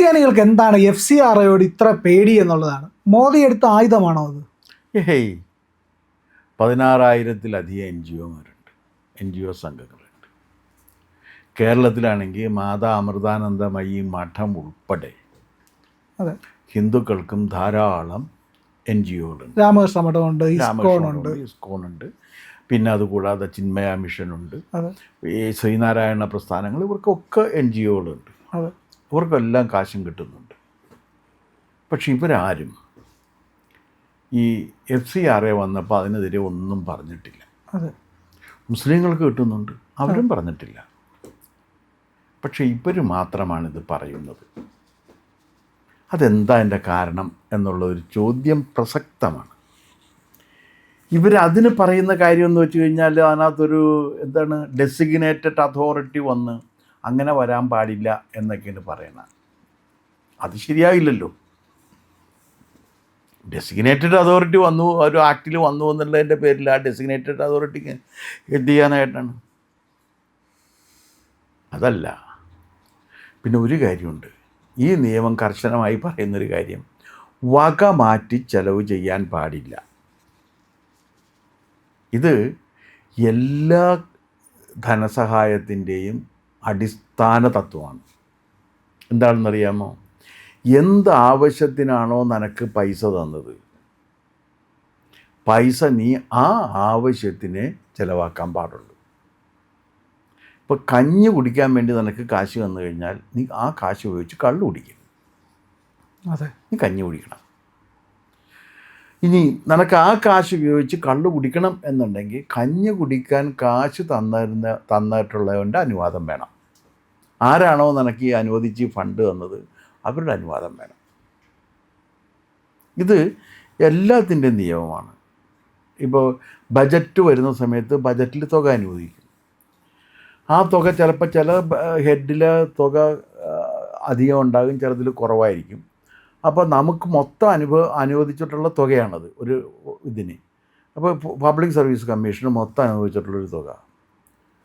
ക്രിസ്ത്യാനികൾക്ക് എന്താണ് FCRAയോട് ഇത്ര പേടി എന്നുള്ളതാണ്. മോദി എടുത്ത ആയുധമാണോ അത്? ഹേയ് 16,000-ലധികം NGO സംഘങ്ങളുണ്ട്. കേരളത്തിലാണെങ്കിൽ മാതാ അമൃതാനന്ദമയി മഠം ഉൾപ്പെടെ അതെ, ഹിന്ദുക്കൾക്കും ധാരാളം NGOകളുണ്ട്. രാമകൃഷ്ണ മഠമുണ്ട്, ഇസ്കോണുണ്ട്, പിന്നെ അതുകൂടാതെ ചിന്മയ മിഷനുണ്ട്, അതെ, ഈ ശ്രീനാരായണ പ്രസ്ഥാനങ്ങൾ, ഇവർക്കൊക്കെ NGOകളുണ്ട്. അതെ, ഇവർക്കെല്ലാം കാശും കിട്ടുന്നുണ്ട്. പക്ഷെ ഇവരാരും ഈ FCRA വന്നപ്പോൾ അതിനെതിരെ ഒന്നും പറഞ്ഞിട്ടില്ല. അതെ, മുസ്ലിങ്ങൾക്ക് കിട്ടുന്നുണ്ട്, അവരും പറഞ്ഞിട്ടില്ല. പക്ഷെ ഇവർ മാത്രമാണിത് പറയുന്നത്. അതെന്താ എൻ്റെ കാരണം എന്നുള്ളൊരു ചോദ്യം പ്രസക്തമാണ്. ഇവരതിന് പറയുന്ന കാര്യം എന്ന് വെച്ച് കഴിഞ്ഞാൽ അതിനകത്തൊരു എന്താണ് ഡെസിഗ്നേറ്റഡ് അതോറിറ്റി വന്ന് അങ്ങനെ വരാൻ പാടില്ല എന്നൊക്കെയാണ് പറയണത്. അത് ശരിയായില്ലല്ലോ. ഡെസിഗ്നേറ്റഡ് അതോറിറ്റി വന്നു, ഒരു ആക്റ്റിൽ വന്നു എന്നുള്ളതിൻ്റെ പേരിൽ ആ ഡെസിഗ്നേറ്റഡ് അതോറിറ്റിക്ക് എന്ത് ചെയ്യാനായിട്ടാണ്? അതല്ല. പിന്നെ ഒരു കാര്യമുണ്ട്, ഈ നിയമം കർശനമായി പറയുന്നൊരു കാര്യം, വക മാറ്റി ചെലവ് ചെയ്യാൻ പാടില്ല. ഇത് എല്ലാ ധനസഹായത്തിൻ്റെയും അടിസ്ഥാന തത്വമാണ്. എന്താണെന്നറിയാമോ? എന്ത് ആവശ്യത്തിനാണോ നിനക്ക് പൈസ തന്നത്, പൈസ നീ ആ ആവശ്യത്തിനെ ചിലവാക്കാൻ പാടുള്ളൂ. ഇപ്പോൾ കഞ്ഞി കുടിക്കാൻ വേണ്ടി നിനക്ക് കാശ് വന്നു കഴിഞ്ഞാൽ നീ ആ കാശ് ഉപയോഗിച്ച് കള്ളു കുടിക്കും. അതെ, നീ കഞ്ഞി കുടിക്കണം. ഇനി നിനക്ക് ആ കാശ് ഉപയോഗിച്ച് കള്ളു കുടിക്കണം എന്നുണ്ടെങ്കിൽ കഞ്ഞി കുടിക്കാൻ കാശ് തന്നിട്ടുള്ളവൻ്റെ അനുവാദം വേണം. ആരാണോ നിനക്ക് ഈ അനുവദിച്ച് ഫണ്ട് തന്നത് അവരുടെ അനുവാദം വേണം. ഇത് എല്ലാത്തിൻ്റെയും നിയമമാണ്. ഇപ്പോൾ ബജറ്റ് വരുന്ന സമയത്ത് ബജറ്റിൽ തുക അനുവദിക്കും. ആ തുക ചിലപ്പോൾ ചില ഹെഡിൽ തുക അധികം ഉണ്ടാകും, ചിലതിൽ കുറവായിരിക്കും. അപ്പോൾ നമുക്ക് മൊത്തം അനുവദിച്ചിട്ടുള്ള തുകയാണത് ഒരു ഇതിന്. അപ്പോൾ പബ്ലിക് സർവീസ് കമ്മീഷന് മൊത്തം അനുവദിച്ചിട്ടുള്ളൊരു തുക,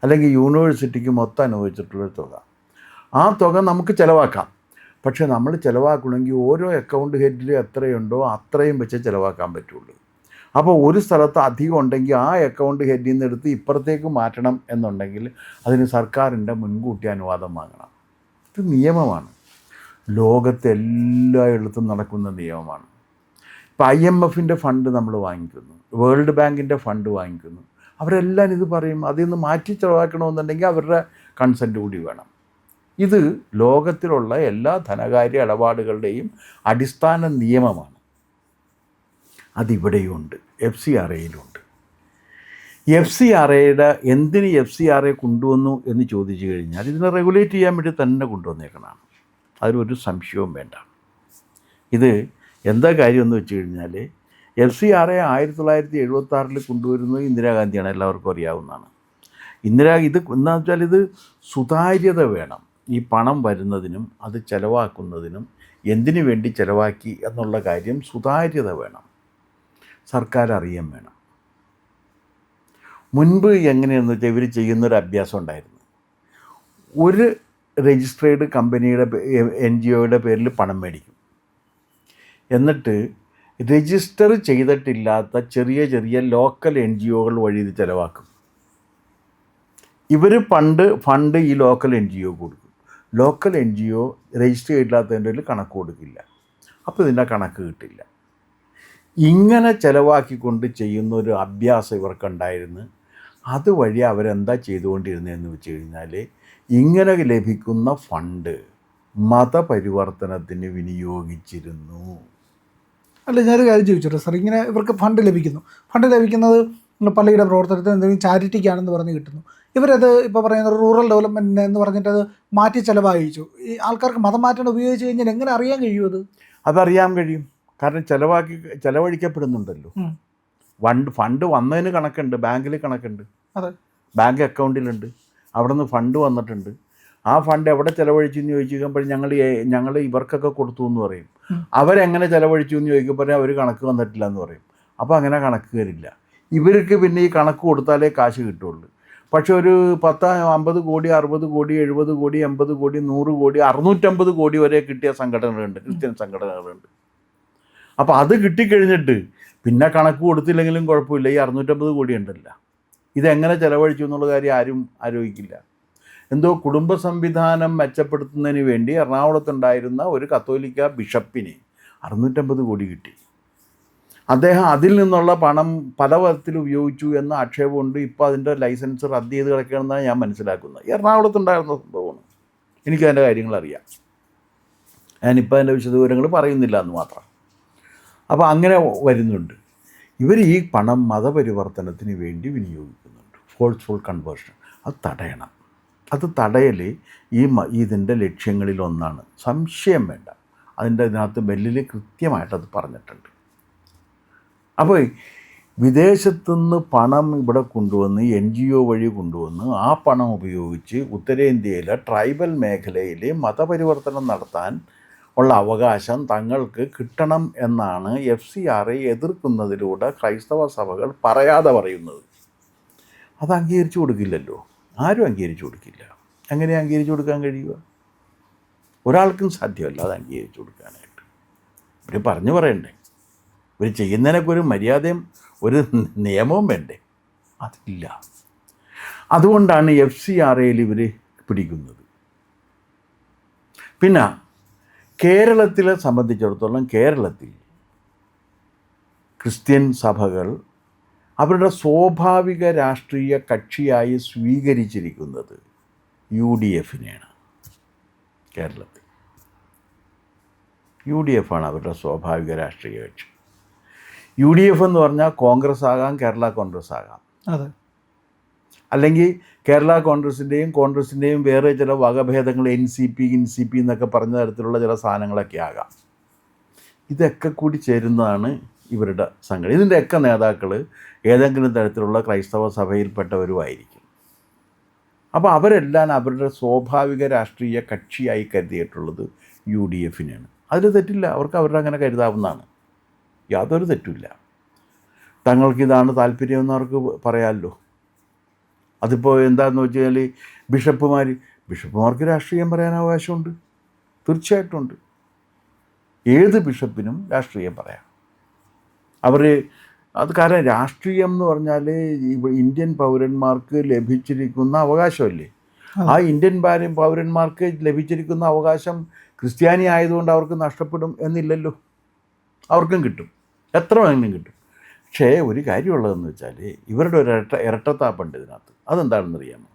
അല്ലെങ്കിൽ യൂണിവേഴ്സിറ്റിക്ക് മൊത്തം അനുവദിച്ചിട്ടുള്ളൊരു തുക, ആ തുക നമുക്ക് ചിലവാക്കാം. പക്ഷേ നമ്മൾ ചിലവാക്കണമെങ്കിൽ ഓരോ അക്കൗണ്ട് ഹെഡിൽ എത്രയുണ്ടോ അത്രയും വെച്ച് ചിലവാക്കാൻ പറ്റുള്ളൂ. അപ്പോൾ ഒരു സ്ഥലത്ത് അധികം ഉണ്ടെങ്കിൽ ആ അക്കൗണ്ട് ഹെഡിൽ നിന്ന് എടുത്ത് ഇപ്പുറത്തേക്ക് മാറ്റണം എന്നുണ്ടെങ്കിൽ അതിന് സർക്കാരിൻ്റെ മുൻകൂട്ടി അനുവാദം വാങ്ങണം. ഇത് നിയമമാണ്, ലോകത്തെ എല്ലായിടത്തും നടക്കുന്ന നിയമമാണ്. ഇപ്പോൾ IMFൻ്റെ ഫണ്ട് നമ്മൾ വാങ്ങിക്കുന്നു, വേൾഡ് ബാങ്കിൻ്റെ ഫണ്ട് വാങ്ങിക്കുന്നു, അവരെല്ലാം ഇത് പറയും. അതിൽ നിന്ന് മാറ്റി ചിലവാക്കണമെന്നുണ്ടെങ്കിൽ അവരുടെ കൺസെൻറ്റ് കൂടി വേണം. ഇത് ലോകത്തിലുള്ള എല്ലാ ധനകാര്യ ഇടപാടുകളുടെയും അടിസ്ഥാന നിയമമാണ്. അതിവിടെയുണ്ട്, FCRAയിലുണ്ട്. FCRAയുടെ എന്തിന് FCRA കൊണ്ടുവന്നു എന്ന് ചോദിച്ചു കഴിഞ്ഞാൽ ഇതിനെ റെഗുലേറ്റ് ചെയ്യാൻ വേണ്ടി തന്നെ കൊണ്ടുവന്നേക്കണതാണ്. അതിലൊരു സംശയവും വേണ്ട. ഇത് എന്താ കാര്യമെന്ന് വെച്ച് കഴിഞ്ഞാൽ FCRA 1976 കൊണ്ടുവരുന്നത് ഇന്ദിരാഗാന്ധിയാണ്, എല്ലാവർക്കും അറിയാവുന്നതാണ്. ഇത് എന്താണെന്ന് വെച്ചാൽ ഇത് സുതാര്യത വേണം. ഈ പണം വരുന്നതിനും അത് ചിലവാക്കുന്നതിനും എന്തിനു വേണ്ടി ചിലവാക്കി എന്നുള്ള കാര്യം സുതാര്യത വേണം, സർക്കാർ അറിയാൻ വേണം. മുൻപ് എങ്ങനെയാണെന്ന് വെച്ചാൽ ഇവർ ചെയ്യുന്നൊരു അഭ്യാസം ഉണ്ടായിരുന്നു. ഒരു രജിസ്ട്രേഡ് കമ്പനിയുടെ NGOയുടെ പേരിൽ പണം മേടിക്കും, എന്നിട്ട് രജിസ്റ്റർ ചെയ്തിട്ടില്ലാത്ത ചെറിയ ചെറിയ ലോക്കൽ NGOകൾ വഴി ഇത് ചിലവാക്കും. ഇവർ ഫണ്ട് ഈ ലോക്കൽ NGO കൊടുക്കും. ലോക്കൽ NGO രജിസ്റ്റർ ചെയ്തില്ലാത്തതിൻ്റെ പേരിൽ കണക്ക് കൊടുക്കില്ല. അപ്പോൾ ഇതിൻ്റെ കണക്ക് കിട്ടില്ല. ഇങ്ങനെ ചിലവാക്കിക്കൊണ്ട് ചെയ്യുന്നൊരു അഭ്യാസം ഇവർക്കുണ്ടായിരുന്നു. അതുവഴി അവരെന്താ ചെയ്തുകൊണ്ടിരുന്നതെന്ന് വെച്ച് കഴിഞ്ഞാൽ ഇങ്ങനെ ലഭിക്കുന്ന ഫണ്ട് മതപരിവർത്തനത്തിന് വിനിയോഗിച്ചിരുന്നു. അല്ല, ഞാനൊരു കാര്യം ചോദിച്ചോട്ടെ സാർ, ഇങ്ങനെ ഇവർക്ക് ഫണ്ട് ലഭിക്കുന്നത് പള്ളിയുടെ പ്രവർത്തനത്തിന് എന്തെങ്കിലും ചാരിറ്റിക്കാണെന്ന് പറഞ്ഞ് കിട്ടുന്നു. ഇവരത് ഇപ്പോൾ പറയുന്നത് റൂറൽ ഡെവലപ്മെൻറ്റിന് എന്ന് പറഞ്ഞിട്ട് അത് മാറ്റി ചിലവഴിച്ചു. ഈ ആൾക്കാർക്ക് മതം മാറ്റാൻ ഉപയോഗിച്ച് കഴിഞ്ഞാൽ എങ്ങനെ അറിയാൻ കഴിയും? അതറിയാൻ കഴിയും, കാരണം ചിലവഴിക്കപ്പെടുന്നുണ്ടല്ലോ. ഫണ്ട് വന്നതിന് കണക്കുണ്ട്, ബാങ്കിൽ കണക്കുണ്ട്, അതെ, ബാങ്ക് അക്കൗണ്ടിലുണ്ട്, അവിടെ നിന്ന് ഫണ്ട് വന്നിട്ടുണ്ട്. ആ ഫണ്ട് എവിടെ ചിലവഴിച്ചു എന്ന് ചോദിച്ചു കഴിയുമ്പോൾ ഞങ്ങൾ ഇവർക്കൊക്കെ കൊടുത്തു എന്ന് പറയും. അവരെങ്ങനെ ചിലവഴിച്ചു എന്ന് ചോദിക്കുമ്പോൾ അവർ കണക്ക് വന്നിട്ടില്ല എന്ന് പറയും. അപ്പോൾ അങ്ങനെ കണക്ക് തരില്ല. ഇവർക്ക് പിന്നെ ഈ കണക്ക് കൊടുത്താലേ കാശ് കിട്ടുള്ളൂ. പക്ഷെ ഒരു 10, 50 കോടി, 60 കോടി, 70 കോടി, 80 കോടി, 100 കോടി, 650 കോടി വരെ കിട്ടിയ സംഘടനകളുണ്ട്, ക്രിസ്ത്യൻ സംഘടനകളുണ്ട്. അപ്പോൾ അത് കിട്ടിക്കഴിഞ്ഞിട്ട് പിന്നെ കണക്ക് കൊടുത്തില്ലെങ്കിലും കുഴപ്പമില്ല, ഈ 650 കോടി ഉണ്ടല്ല, ഇതെങ്ങനെ ചിലവഴിച്ചു എന്നുള്ള കാര്യം ആരും ആലോചിക്കില്ല. എന്തോ കുടുംബ സംവിധാനം മെച്ചപ്പെടുത്തുന്നതിന് വേണ്ടി എറണാകുളത്തുണ്ടായിരുന്ന ഒരു കത്തോലിക്ക ബിഷപ്പിന് 650 കോടി കിട്ടി. അദ്ദേഹം അതിൽ നിന്നുള്ള പണം പല വിധത്തിൽ ഉപയോഗിച്ചു എന്ന ആക്ഷേപമുണ്ട്. ഇപ്പോൾ അതിൻ്റെ ലൈസൻസ് റദ്ദ് ചെയ്ത് കിടക്കുകയാണെന്നാണ് ഞാൻ മനസ്സിലാക്കുന്നത്. എറണാകുളത്തുണ്ടായിരുന്ന സംഭവമാണ്, എനിക്കതിൻ്റെ കാര്യങ്ങളറിയാം. ഞാനിപ്പോൾ അതിൻ്റെ വിശദവിവരങ്ങൾ പറയുന്നില്ല എന്ന് മാത്രം. അപ്പോൾ അങ്ങനെ വരുന്നുണ്ട്. ഇവർ ഈ പണം മതപരിവർത്തനത്തിന് വേണ്ടി വിനിയോഗിക്കുന്നുണ്ട്, ഫോഴ്സ്ഫുൾ കൺവേർഷൻ. അത് തടയണം. അത് തടയൽ ഇതിൻ്റെ ലക്ഷ്യങ്ങളിലൊന്നാണ്, സംശയം വേണ്ട. ഇതിനകത്ത് ബെല്ലിൽ കൃത്യമായിട്ടത് പറഞ്ഞിട്ടുണ്ട്. അപ്പോൾ വിദേശത്തുനിന്ന് പണം ഇവിടെ കൊണ്ടുവന്ന് NGO വഴി കൊണ്ടുവന്ന് ആ പണം ഉപയോഗിച്ച് ഉത്തരേന്ത്യയിലെ ട്രൈബൽ മേഖലയിൽ മതപരിവർത്തനം നടത്താൻ ഉള്ള അവകാശം തങ്ങൾക്ക് കിട്ടണം എന്നാണ് FCRA എതിർക്കുന്നതിലൂടെ ക്രൈസ്തവ സഭകൾ പറയാതെ പറയുന്നത്. അത് അംഗീകരിച്ചു കൊടുക്കില്ലല്ലോ, ആരും അംഗീകരിച്ചു കൊടുക്കില്ല. എങ്ങനെ അംഗീകരിച്ചു കൊടുക്കാൻ കഴിയുക? ഒരാൾക്കും സാധ്യമല്ല അത് അംഗീകരിച്ചു കൊടുക്കാനായിട്ട്. ഇവർ പറഞ്ഞു പറയണ്ടേ, ഇവർ ചെയ്യുന്നതിനൊക്കെ ഒരു മര്യാദയും ഒരു നിയമവും വേണ്ടേ? അതില്ല. അതുകൊണ്ടാണ് FCRAയിൽ ഇവർ പിടിക്കുന്നത്. പിന്നെ കേരളത്തിലെ സംബന്ധിച്ചിടത്തോളം, കേരളത്തിൽ ക്രിസ്ത്യൻ സഭകൾ അവരുടെ സ്വാഭാവിക രാഷ്ട്രീയ കക്ഷിയായി സ്വീകരിച്ചിരിക്കുന്നത് UDFനെയാണ്. കേരളത്തിൽ UDF ആണ് അവരുടെ സ്വാഭാവിക രാഷ്ട്രീയ കക്ഷി. UDF എന്ന് പറഞ്ഞാൽ കോൺഗ്രസ് ആകാം, കേരള കോൺഗ്രസ് ആകാം. അതെ. അല്ലെങ്കിൽ കേരള കോൺഗ്രസിൻ്റെയും വേറെ ചില വകഭേദങ്ങൾ NCP എന്നൊക്കെ പറഞ്ഞ തരത്തിലുള്ള ചില സാധനങ്ങളൊക്കെ ആകാം. ഇതൊക്കെ കൂടി ചേരുന്നതാണ് ഇവരുടെ സംഘടന. ഇതിൻ്റെയൊക്കെ നേതാക്കൾ ഏതെങ്കിലും തരത്തിലുള്ള ക്രൈസ്തവ സഭയിൽപ്പെട്ടവരുമായിരിക്കും. അപ്പോൾ അവരെല്ലാം അവരുടെ സ്വാഭാവിക രാഷ്ട്രീയ കക്ഷിയായി കരുതിയിട്ടുള്ളത് UDFനെയാണ്. അതിൽ തെറ്റില്ല, അവർക്ക് അവരുടെ അങ്ങനെ കരുതാവുന്നതാണ്, യാതൊരു തെറ്റുമില്ല. തങ്ങൾക്കിതാണ് താല്പര്യമെന്ന് അവർക്ക് പറയാമല്ലോ. അതിപ്പോൾ എന്താണെന്ന് വെച്ച് കഴിഞ്ഞാൽ ബിഷപ്പുമാർക്ക് രാഷ്ട്രീയം പറയാൻ അവകാശമുണ്ട്, തീർച്ചയായിട്ടും ഉണ്ട്. ഏത് ബിഷപ്പിനും രാഷ്ട്രീയം പറയാം. അത് കാരണം രാഷ്ട്രീയം എന്ന് പറഞ്ഞാൽ ഇന്ത്യൻ പൗരന്മാർക്ക് ലഭിച്ചിരിക്കുന്ന അവകാശമല്ലേ. ആ ഇന്ത്യൻ പൗരന്മാർക്ക് ലഭിച്ചിരിക്കുന്ന അവകാശം ക്രിസ്ത്യാനി ആയതുകൊണ്ട് അവർക്ക് നഷ്ടപ്പെടും എന്നില്ലല്ലോ, അവർക്കും കിട്ടും, എത്ര വേണമെങ്കിലും കിട്ടും. പക്ഷേ ഒരു കാര്യമുള്ളതെന്ന് വെച്ചാൽ ഇവരുടെ ഒരു ഇരട്ടത്താപ്പുണ്ട് ഇതിനകത്ത്. അതെന്താണെന്നറിയാമോ?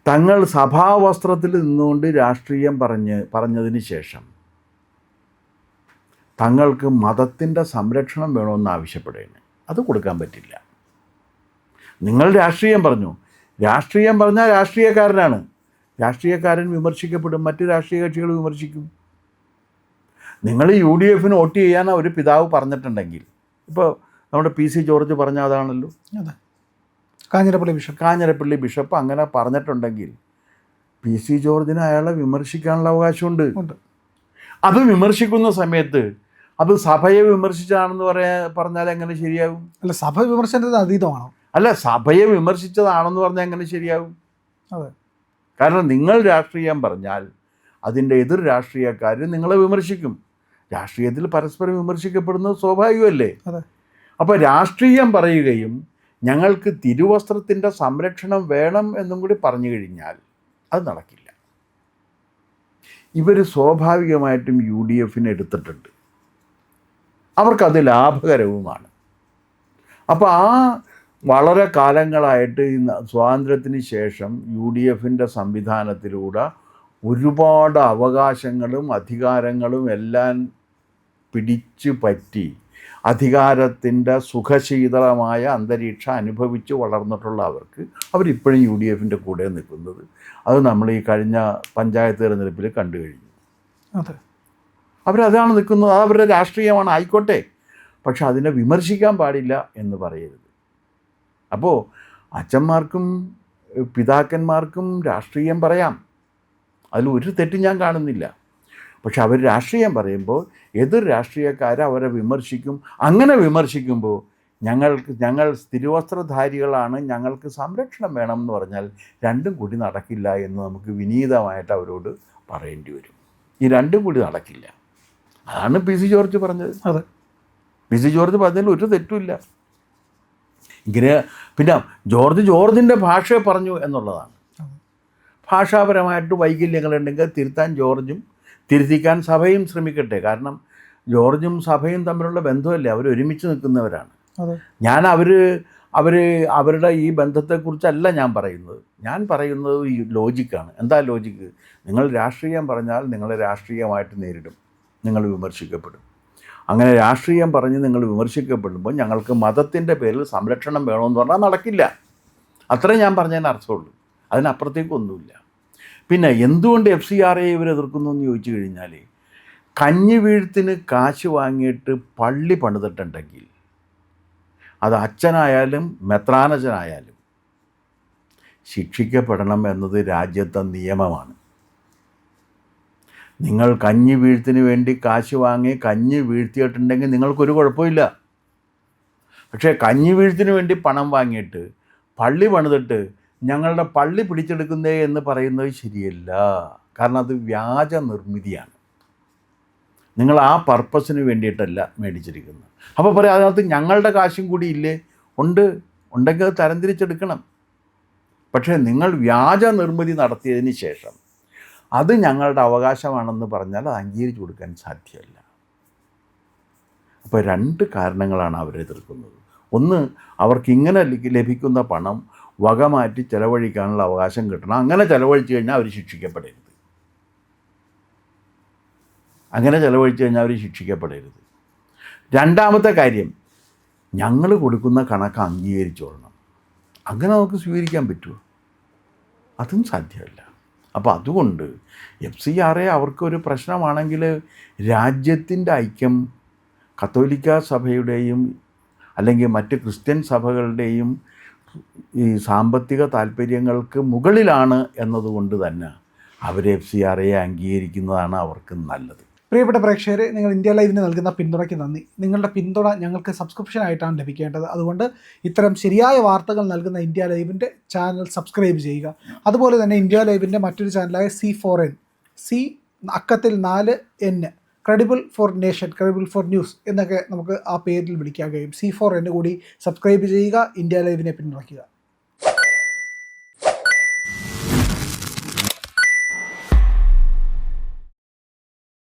തങ്ങൾ സഭാവസ്ത്രത്തിൽ നിന്നുകൊണ്ട് രാഷ്ട്രീയം പറഞ്ഞതിന് ശേഷം തങ്ങൾക്ക് മതത്തിൻ്റെ സംരക്ഷണം വേണമെന്ന് ആവശ്യപ്പെടുകയാണ്. അത് കൊടുക്കാൻ പറ്റില്ല. നിങ്ങൾ രാഷ്ട്രീയം പറഞ്ഞു, രാഷ്ട്രീയം പറഞ്ഞാൽ രാഷ്ട്രീയക്കാരനാണ്, രാഷ്ട്രീയക്കാരൻ വിമർശിക്കപ്പെടും, മറ്റ് രാഷ്ട്രീയ കക്ഷികൾ വിമർശിക്കും. നിങ്ങൾ UDFന് വോട്ട് ചെയ്യാൻ ഒരു പിതാവ് പറഞ്ഞിട്ടുണ്ടെങ്കിൽ, ഇപ്പോൾ നമ്മുടെ PC ജോർജ് പറഞ്ഞ അതാണല്ലോ, അതെ, കാഞ്ഞിരപ്പള്ളി ബിഷപ്പ് അങ്ങനെ പറഞ്ഞിട്ടുണ്ടെങ്കിൽ PC ജോർജിന് അയാളെ വിമർശിക്കാനുള്ള അവകാശമുണ്ട്. അത് വിമർശിക്കുന്ന സമയത്ത് അത് സഭയെ വിമർശിച്ചതാണെന്ന് പറഞ്ഞാൽ എങ്ങനെ ശരിയാകും? അല്ല, സഭ വിമർശനത്തിന് അതീതമാണോ? അല്ല, സഭയെ വിമർശിച്ചതാണെന്ന് പറഞ്ഞാൽ എങ്ങനെ ശരിയാകും? അതെ. കാരണം നിങ്ങൾ രാഷ്ട്രീയം പറഞ്ഞാൽ അതിൻ്റെ എതിർ രാഷ്ട്രീയക്കാർ നിങ്ങളെ വിമർശിക്കും. രാഷ്ട്രീയത്തിൽ പരസ്പരം വിമർശിക്കപ്പെടുന്നത് സ്വാഭാവികമല്ലേ. അതെ. അപ്പോൾ രാഷ്ട്രീയം പറയുകയും ഞങ്ങൾക്ക് തിരുവസ്ത്രത്തിൻ്റെ സംരക്ഷണം വേണം എന്നും കൂടി പറഞ്ഞു കഴിഞ്ഞാൽ അത് നടക്കില്ല. ഇവർ സ്വാഭാവികമായിട്ടും UDFനെ എടുത്തിട്ടുണ്ട്, അവർക്കത് ലാഭകരവുമാണ്. അപ്പോൾ വളരെ കാലങ്ങളായിട്ട് സ്വാതന്ത്ര്യത്തിന് ശേഷം UDFൻ്റെ സംവിധാനത്തിലൂടെ ഒരുപാട് അവകാശങ്ങളും അധികാരങ്ങളും എല്ലാം പിടിച്ചു പറ്റി അധികാരത്തിൻ്റെ സുഖശീതളമായ അന്തരീക്ഷം അനുഭവിച്ച് വളർന്നിട്ടുള്ള അവരിപ്പോഴും UDFൻ്റെ കൂടെ നിൽക്കുന്നത്. അത് നമ്മൾ ഈ കഴിഞ്ഞ പഞ്ചായത്ത് തിരഞ്ഞെടുപ്പിൽ കണ്ടു കഴിഞ്ഞു. അതെ, അവരതാണ് നിൽക്കുന്നത്, അത് അവരുടെ രാഷ്ട്രീയമാണ്, ആയിക്കോട്ടെ. പക്ഷെ അതിനെ വിമർശിക്കാൻ പാടില്ല എന്ന് പറയരുത്. അപ്പോൾ അച്ഛന്മാർക്കും പിതാക്കന്മാർക്കും രാഷ്ട്രീയം പറയാം, അതിലൊരു തെറ്റും ഞാൻ കാണുന്നില്ല. പക്ഷെ അവർ രാഷ്ട്രീയം പറയുമ്പോൾ എതിർ രാഷ്ട്രീയക്കാരെ അവരെ വിമർശിക്കും. അങ്ങനെ വിമർശിക്കുമ്പോൾ ഞങ്ങൾ തിരുവസ്ത്രധാരികളാണ്, ഞങ്ങൾക്ക് സംരക്ഷണം വേണം എന്ന് പറഞ്ഞാൽ രണ്ടും കൂടി നടക്കില്ല എന്ന് നമുക്ക് വിനീതമായിട്ട് അവരോട് പറയേണ്ടി വരും. ഈ രണ്ടും കൂടി നടക്കില്ല. അതാണ് പി സി ജോർജ് പറഞ്ഞത്. അതെ, പി സി ജോർജ് പറഞ്ഞതിൽ ഒരു തെറ്റുമില്ല. ഇങ്ങനെ പിന്നെ ജോർജിൻ്റെ ഭാഷയെ പറഞ്ഞു എന്നുള്ളതാണ്. ഭാഷാപരമായിട്ട് വൈകല്യങ്ങളുണ്ടെങ്കിൽ തിരുത്താൻ ജോർജും തിരുത്തിക്കാൻ സഭയും ശ്രമിക്കട്ടെ. കാരണം ജോർജും സഭയും തമ്മിലുള്ള ബന്ധമല്ലേ, അവർ ഒരുമിച്ച് നിൽക്കുന്നവരാണ്. ഞാൻ അവരുടെ ഈ ബന്ധത്തെക്കുറിച്ചല്ല ഞാൻ പറയുന്നത്. ഞാൻ പറയുന്നത് ഈ ലോജിക്കാണ്. എന്താ ലോജിക്ക്? നിങ്ങൾ രാഷ്ട്രീയം പറഞ്ഞാൽ നിങ്ങളെ രാഷ്ട്രീയമായിട്ട് നേരിടും, നിങ്ങൾ വിമർശിക്കപ്പെടും. അങ്ങനെ രാഷ്ട്രീയം പറഞ്ഞ് നിങ്ങൾ വിമർശിക്കപ്പെടുമ്പോൾ ഞങ്ങൾക്ക് മതത്തിൻ്റെ പേരിൽ സംരക്ഷണം വേണമെന്ന് പറഞ്ഞാൽ നടക്കില്ല. അത്രേ ഞാൻ പറഞ്ഞതിന് അർത്ഥമുള്ളൂ. അതിനപ്പുറത്തേക്കൊന്നുമില്ല. പിന്നെ എന്തുകൊണ്ട് FCRA ഇവർ എതിർക്കുന്നു എന്ന് ചോദിച്ചു കഴിഞ്ഞാൽ, കഞ്ഞി വീഴ്ത്തിന് കാശ് വാങ്ങിയിട്ട് പള്ളി പണിതിട്ടുണ്ടെങ്കിൽ അത് അച്ഛനായാലും മെത്രാനച്ചനായാലും ശിക്ഷിക്കപ്പെടണം എന്നത് രാജ്യത്തെ നിയമമാണ്. നിങ്ങൾ കഞ്ഞി വീഴ്ത്തിന് വേണ്ടി കാശ് വാങ്ങി കഞ്ഞി വീഴ്ത്തിയിട്ടുണ്ടെങ്കിൽ നിങ്ങൾക്കൊരു കുഴപ്പമില്ല. പക്ഷേ കഞ്ഞി വീഴ്ത്തിന് വേണ്ടി പണം വാങ്ങിയിട്ട് പള്ളി പണിതിട്ട് ഞങ്ങളുടെ പള്ളി പിടിച്ചെടുക്കുന്നേ എന്ന് പറയുന്നത് ശരിയല്ല. കാരണം അത് വ്യാജ നിർമ്മിതിയാണ്. നിങ്ങൾ ആ പർപ്പസിന് വേണ്ടിയിട്ടല്ല മേടിച്ചിരിക്കുന്നത്. അപ്പോൾ പറയാം അതിനകത്ത് ഞങ്ങളുടെ കാശും കൂടി ഇല്ലേ? ഉണ്ടെങ്കിൽ അത് തരംതിരിച്ചെടുക്കണം. പക്ഷേ നിങ്ങൾ വ്യാജ നിർമ്മിതി നടത്തിയതിന് ശേഷം അത് ഞങ്ങളുടെ അവകാശമാണെന്ന് പറഞ്ഞാൽ അത് അംഗീകരിച്ചു കൊടുക്കാൻ സാധ്യമല്ല. അപ്പോൾ രണ്ട് കാരണങ്ങളാണ് അവരെ എതിർക്കുന്നത്. ഒന്ന്, അവർക്കിങ്ങനെ ലഭിക്കുന്ന പണം വകമാറ്റി ചെലവഴിക്കാനുള്ള അവകാശം കിട്ടണം. അങ്ങനെ ചെലവഴിച്ച് കഴിഞ്ഞാൽ അവർ ശിക്ഷിക്കപ്പെടരുത്. രണ്ടാമത്തെ കാര്യം, ഞങ്ങൾ കൊടുക്കുന്ന കണക്ക് അംഗീകരിച്ചോളണം. അങ്ങനെ നമുക്ക് സ്വീകരിക്കാൻ പറ്റുമോ? അതും സാധ്യമല്ല. അപ്പോൾ അതുകൊണ്ട് FCRA അവർക്കൊരു പ്രശ്നമാണെങ്കിൽ രാജ്യത്തിൻ്റെ ഐക്യം കത്തോലിക്ക സഭയുടെയും അല്ലെങ്കിൽ മറ്റ് ക്രിസ്ത്യൻ സഭകളുടെയും ഈ സാമ്പത്തിക താല്പര്യങ്ങൾക്ക് മുകളിലാണ് എന്നതുകൊണ്ട് തന്നെ അവർ FCRA അംഗീകരിക്കുന്നതാണ് അവർക്ക് നല്ലത്. പ്രിയപ്പെട്ട പ്രേക്ഷകരെ, നിങ്ങൾ ഇന്ത്യ ലൈവിന് നൽകുന്ന പിന്തുണയ്ക്ക് നന്ദി. നിങ്ങളുടെ പിന്തുണ ഞങ്ങൾക്ക് സബ്സ്ക്രിപ്ഷനായിട്ടാണ് ലഭിക്കേണ്ടത്. അതുകൊണ്ട് ഇത്തരം ശരിയായ വാർത്തകൾ നൽകുന്ന ഇന്ത്യ ലൈവിൻ്റെ ചാനൽ സബ്സ്ക്രൈബ് ചെയ്യുക. അതുപോലെ തന്നെ ഇന്ത്യ ലൈവിൻ്റെ മറ്റൊരു ചാനലായ C4N, C അക്കത്തിൽ 4N, credible for nation, credible for news എന്നൊക്കെ നമുക്ക് ആ പേരിൽ വിളിക്കാൻ കഴിയും. C4N കൂടി സബ്സ്ക്രൈബ് ചെയ്യുക, ഇന്ത്യ ലൈവിനെ പിന്തുണയ്ക്കുക.